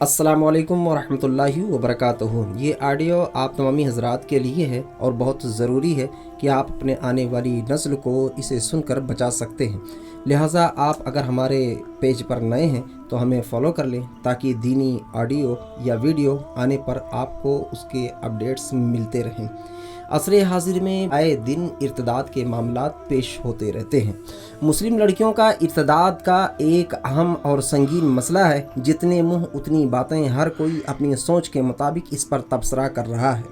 अस्सलामु अलैकुम वरहमतुल्लाहि वबरकातुहू। ये ऑडियो आप तमामी हज़रात के लिए है और बहुत ज़रूरी है कि आप अपने आने वाली नस्ल को इसे सुनकर बचा सकते हैं। लिहाजा आप अगर हमारे पेज पर नए हैं तो हमें फ़ॉलो कर लें ताकि दीनी ऑडियो या वीडियो आने पर आपको उसके अपडेट्स मिलते रहें। असरे हाजिर में आए दिन इर्तदाद के मामलात पेश होते रहते हैं। मुस्लिम लड़कियों का इर्तदाद का एक अहम और संगीन मसला है। जितने मुंह उतनी बातें, हर कोई अपनी सोच के मुताबिक इस पर तबसरा कर रहा है।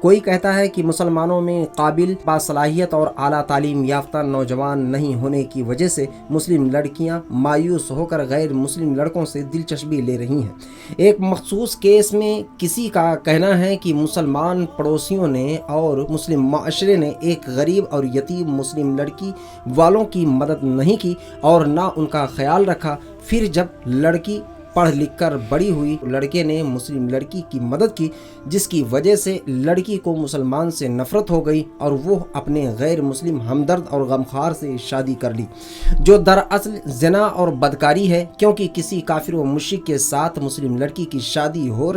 कोई कहता है कि मुसलमानों में काबिल, बासलाहियत और आला तालीम याफ्ता नौजवान नहीं होने की वजह से मुस्लिम लड़कियां मायूस होकर गैर मुस्लिम लड़कों से दिलचस्पी ले रही हैं। एक मखसूस केस में किसी का कहना है कि मुसलमान पड़ोसियों ने और मुस्लिम माशरे ने एक गरीब और यतीम मुस्लिम लड़की वालों की मदद नहीं की और ना उनका ख्याल रखा। फिर जब लड़की पढ़ लिख कर बड़ी हुई, लड़के ने मुस्लिम लड़की की मदद की, जिसकी वजह से लड़की को मुसलमान से नफरत हो गई और वो अपने गैर मुस्लिम हमदर्द और गमखार से शादी कर ली, जो दरअसल ज़िना और बदकारी है, क्योंकि किसी काफिर व मुश्रिक के साथ मुस्लिम लड़की की शादी हो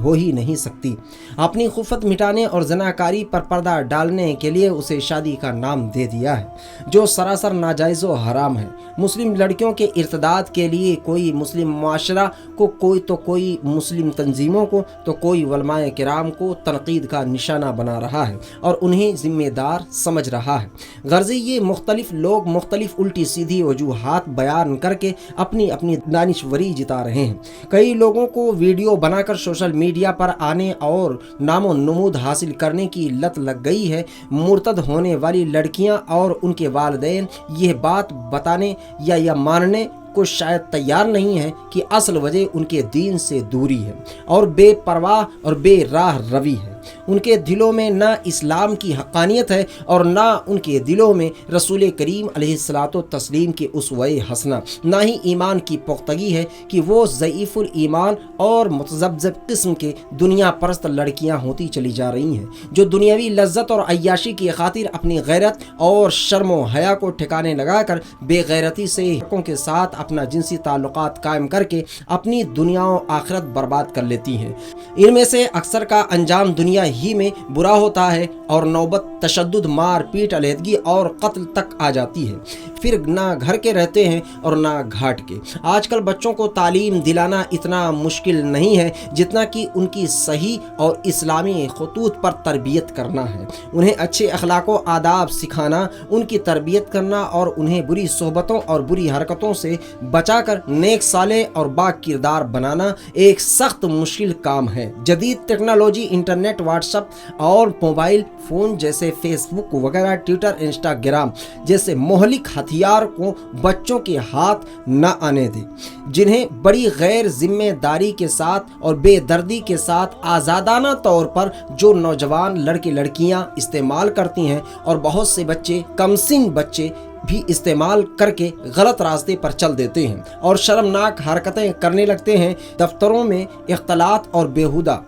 ही नहीं सकती। अपनी खुफत मिटाने और ज़नाकारी पर पर्दा डालने के लिए उसे शादी का नाम दे दिया है, जो सरासर नाजायज़ व हराम है। मुस्लिम लड़कियों के इर्तदाद के लिए कोई मुस्लिम मुआशरा को, कोई मुस्लिम तंजीमों को, तो कोई उलमाए किराम को तनकीद का निशाना बना रहा है और उन्हें जिम्मेदार समझ रहा है। गर्ज़े ये मुख्तलिफ लोग मुख्तलिफ उल्टी सीधी वजूहात बयान करके अपनी अपनी दानिशवरी जिता रहे हैं। कई लोगों को वीडियो बनाकर सोशल मीडिया पर आने और नामो नमूद हासिल करने की लत लग गई है। मुर्तद होने वाली लड़कियां और उनके वालिदैन यह बात बताने या मानने को शायद तैयार नहीं है कि असल वजह उनके दीन से दूरी है और बेपरवाह और बेराह रवी है। उनके दिलों में ना इस्लाम की हक़ानियत है और ना उनके दिलों में रसूल करीम अलैहिस्सलातो तस्लीम के उसवे हसना, ना ही ईमान की पुख्तगी है कि वो ज़ईफ़ुल ईमान और मुतज़ब्ज़ब किस्म के दुनिया परस्त लड़कियां होती चली जा रही हैं, जो दुनियावी लज्जत और अय्याशी की खातिर अपनी गैरत और शर्म व हया को ठिकाने लगाकर बेगैरती से हक़ों के साथ अपना जिनसी ताल्लुकात कायम करके अपनी दुनिया और आखिरत बर्बाद कर लेती हैं। इनमें से अक्सर का अंजाम दुनिया ही में बुरा होता है और नौबत तशद्दुद, मार पीट, अलहदगी और कत्ल तक आ जाती है। फिर ना घर के रहते हैं और ना घाट के। आजकल बच्चों को तालीम दिलाना इतना मुश्किल नहीं है जितना कि उनकी सही और इस्लामी खतूत पर तरबियत करना है। उन्हें अच्छे अखलाक व आदाब सिखाना, उनकी तरबियत करना और उन्हें बुरी सोहबतों और बुरी हरकतों से बचाकर नेक साले और बा किरदार बनाना एक सख्त मुश्किल काम है। जदीद टेक्नोलॉजी, इंटरनेट, व्हाट्सएप और मोबाइल फ़ोन जैसे फेसबुक वगैरह, ट्विटर, इंस्टाग्राम जैसे मोहलिक हथियार को बच्चों के हाथ न आने दे, जिन्हें बड़ी गैर जिम्मेदारी के साथ और बेदर्दी के साथ आज़ादाना तौर पर जो नौजवान लड़के लड़कियां इस्तेमाल करती हैं और बहुत से बच्चे, कमसिन बच्चे भी इस्तेमाल करके गलत रास्ते पर चल देते हैं और शर्मनाक हरकतें करने लगते हैं। दफ्तरों में इख्तलात और बेहुदा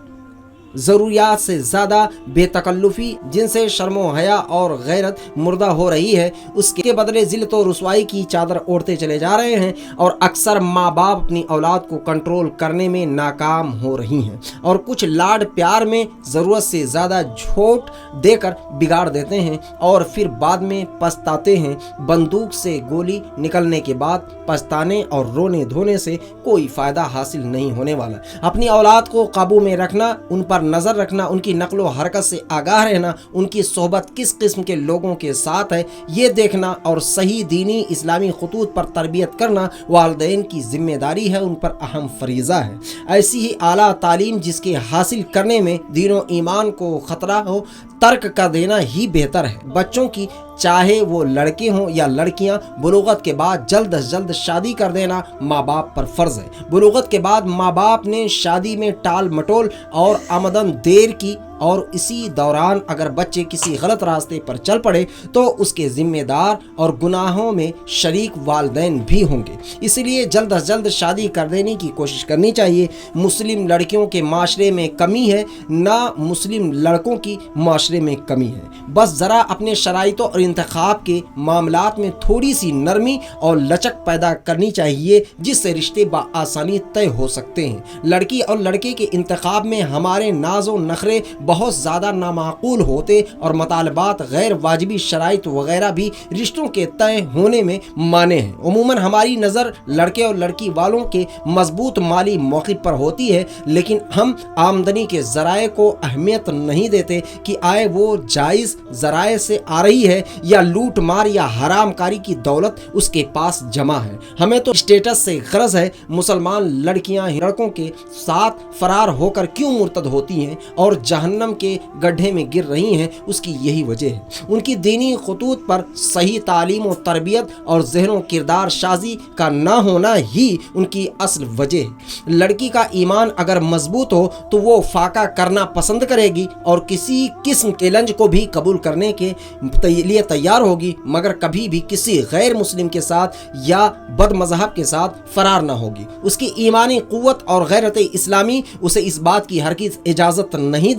ज़रूरियात से ज़्यादा बेतकल्लुफ़ी, जिनसे शर्मो हया और गैरत मुर्दा हो रही है, उसके बदले ज़िल्लत और रुसवाई की चादर ओढ़ते चले जा रहे हैं और अक्सर माँ बाप अपनी औलाद को कंट्रोल करने में नाकाम हो रही हैं और कुछ लाड प्यार में ज़रूरत से ज़्यादा झोंक देकर बिगाड़ देते हैं और फिर बाद में पछताते हैं। बंदूक से गोली निकलने के बाद पछताने और रोने धोने से कोई फ़ायदा हासिल नहीं होने वाला। अपनी औलाद को काबू में रखना, उन पर नजर रखना, उनकी नक्लो हरकत से आगाह रहना, उनकी सोहबत किस किस्म के लोगों के साथ है ये देखना और सही दीनी इस्लामी खतूत पर तरबियत करना वालिदैन की जिम्मेदारी है, उन पर अहम फरीज़ा है। ऐसी ही आला तालीम जिसके हासिल करने में दीनो ईमान को खतरा हो, तर्क कर देना ही बेहतर है। बच्चों की, चाहे वो लड़के हों या लड़कियां, बुलूगत के बाद जल्द से जल्द शादी कर देना माँ बाप पर फ़र्ज़ है। बुलूगत के बाद माँ बाप ने शादी में टाल मटोल और आमदन देर की اور اسی دوران اگر بچے کسی غلط راستے پر چل پڑے تو اس کے ذمہ دار اور گناہوں میں شریک والدین بھی ہوں گے۔ اس لیے جلد از جلد شادی کر دینے کی کوشش کرنی چاہیے۔ مسلم لڑکیوں کے معاشرے میں کمی ہے، نہ مسلم لڑکوں کی معاشرے میں کمی ہے۔ بس ذرا اپنے شرائطوں اور انتخاب کے معاملات میں تھوڑی سی نرمی اور لچک پیدا کرنی چاہیے، جس سے رشتے بآسانی طے ہو سکتے ہیں۔ لڑکی اور لڑکے کے انتخاب میں ہمارے ناز و نخرے بہت زیادہ نامعقول ہوتے اور مطالبات، غیر واجبی شرائط وغیرہ بھی رشتوں کے طے ہونے میں مانع ہیں۔ عموماً ہماری نظر لڑکے اور لڑکی والوں کے مضبوط مالی موقف پر ہوتی ہے، لیکن ہم آمدنی کے ذرائع کو اہمیت نہیں دیتے کہ آئے وہ جائز ذرائع سے آ رہی ہے یا لوٹ مار یا حرام کاری کی دولت اس کے پاس جمع ہے۔ ہمیں تو اسٹیٹس سے غرض ہے۔ مسلمان لڑکیاں لڑکوں کے ساتھ فرار ہو کر کیوں مرتد ہوتی ہیں اور جہنم کے گڈھے میں گر رہی ہیں، اس کی یہی وجہ ہے۔ ان کی دینی خطوط پر صحیح تعلیم و تربیت اور ذہن و کردار سازی کا نہ ہونا ہی ان کی اصل وجہ ہے۔ لڑکی کا ایمان اگر مضبوط ہو تو وہ فاقہ کرنا پسند کرے گی اور کسی قسم کے چیلنج کو بھی قبول کرنے کے لیے تیار ہوگی، مگر کبھی بھی کسی غیر مسلم کے ساتھ یا بد مذہب کے ساتھ فرار نہ ہوگی۔ اس کی ایمانی قوت اور غیرت اسلامی اسے اس بات کی ہرگز اجازت نہیں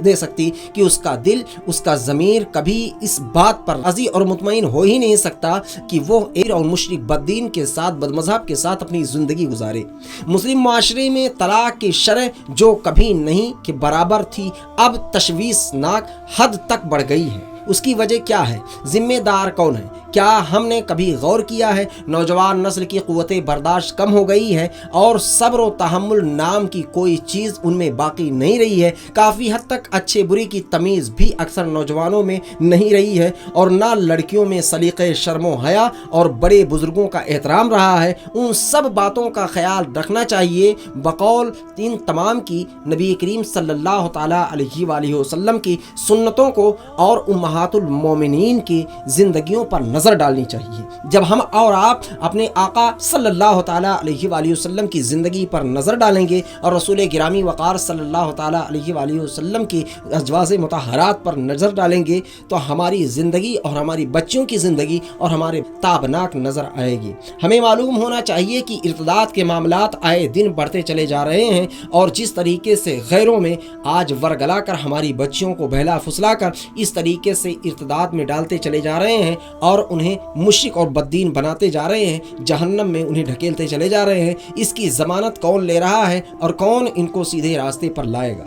دے سکتی کہ اس کا دل، اس کا ضمیر کبھی اس بات پر راضی اور مطمئن ہو ہی نہیں سکتا کہ وہ ایک اور مشرک بددین کے ساتھ، بد مذہب کے ساتھ اپنی زندگی گزارے۔ مسلم معاشرے میں طلاق کی شرح جو کبھی نہیں کہ برابر تھی، اب تشویشناک حد تک بڑھ گئی ہے۔ اس کی وجہ کیا ہے؟ ذمہ دار کون ہے؟ کیا ہم نے کبھی غور کیا ہے؟ نوجوان نسل کی قوت برداشت کم ہو گئی ہے اور صبر و تحمل نام کی کوئی چیز ان میں باقی نہیں رہی ہے۔ کافی حد تک اچھے برے کی تمیز بھی اکثر نوجوانوں میں نہیں رہی ہے، اور نہ لڑکیوں میں سلیقہ شرم و حیا اور بڑے بزرگوں کا احترام رہا ہے۔ ان سب باتوں کا خیال رکھنا چاہیے۔ بقول ان تمام کی نبی کریم صلی اللہ تعالیٰ علیہ وآلہ وسلم کی سنتوں کو اور امہات المومنین کی زندگیوں پر نظر ڈالنی چاہیے۔ جب ہم اور آپ اپنے آقا صلی اللہ تعالیٰ علیہ وآلہ وسلم کی زندگی پر نظر ڈالیں گے اور رسول گرامی وقار صلی اللہ تعالیٰ علیہ وآلہ وسلم کی ازواج مطہرات پر نظر ڈالیں گے تو ہماری زندگی اور ہماری بچیوں کی زندگی اور ہمارے تابناک نظر آئے گی۔ ہمیں معلوم ہونا چاہیے کہ ارتداد کے معاملات آئے دن بڑھتے چلے جا رہے ہیں، اور جس طریقے سے غیروں میں آج ورگلا کر ہماری بچیوں کو بہلا پھسلا کر اس طریقے سے ارتداد میں ڈالتے چلے جا رہے ہیں اور انہیں مشرک اور بددین بناتے جا رہے ہیں، جہنم میں انہیں ڈھکیلتے چلے جا رہے ہیں، اس کی ضمانت کون لے رہا ہے اور کون ان کو سیدھے راستے پر لائے گا؟